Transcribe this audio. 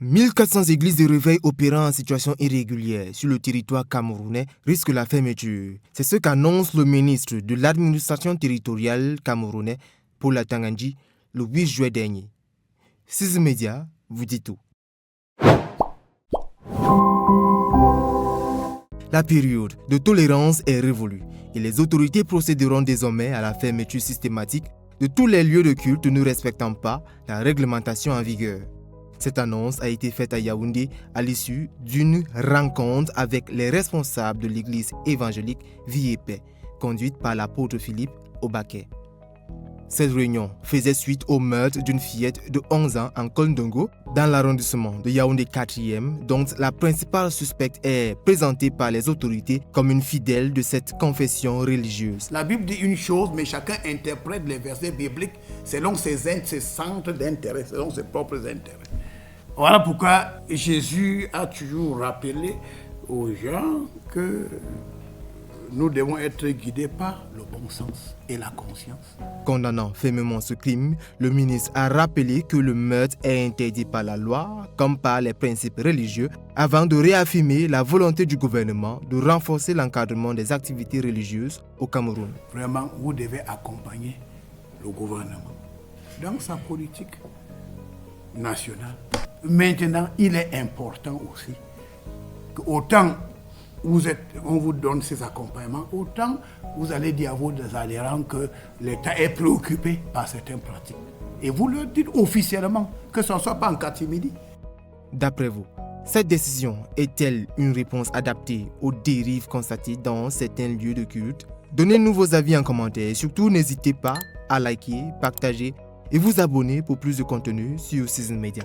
1400 églises de réveil opérant en situation irrégulière sur le territoire camerounais risquent la fermeture. C'est ce qu'annonce le ministre de l'administration territoriale camerounais, Paul Atangandji, le 8 juillet dernier. Six Médias vous dit tout. La période de tolérance est révolue et les autorités procéderont désormais à la fermeture systématique de tous les lieux de culte ne respectant pas la réglementation en vigueur. Cette annonce a été faite à Yaoundé à l'issue d'une rencontre avec les responsables de l'église évangélique Vie et Paix, conduite par l'apôtre Philippe Obaké. Cette réunion faisait suite au meurtre d'une fillette de 11 ans en Kondongo, dans l'arrondissement de Yaoundé 4e, dont la principale suspecte est présentée par les autorités comme une fidèle de cette confession religieuse. La Bible dit une chose, mais chacun interprète les versets bibliques selon ses centres d'intérêt, selon ses propres intérêts. Voilà pourquoi Jésus a toujours rappelé aux gens que nous devons être guidés par le bon sens et la conscience. Condamnant fermement ce crime, le ministre a rappelé que le meurtre est interdit par la loi comme par les principes religieux avant de réaffirmer la volonté du gouvernement de renforcer l'encadrement des activités religieuses au Cameroun. Vraiment, vous devez accompagner le gouvernement dans sa politique nationale. Maintenant, il est important aussi que autant on vous donne ces accompagnements, autant vous allez dire à vos adhérents que l'État est préoccupé par certaines pratiques. Et vous leur dites officiellement que ce ne soit pas en catimini. D'après vous, cette décision est-elle une réponse adaptée aux dérives constatées dans certains lieux de culte? Donnez-nous vos avis en commentaire et surtout n'hésitez pas à liker, partager et vous abonner pour plus de contenu sur Six Médias.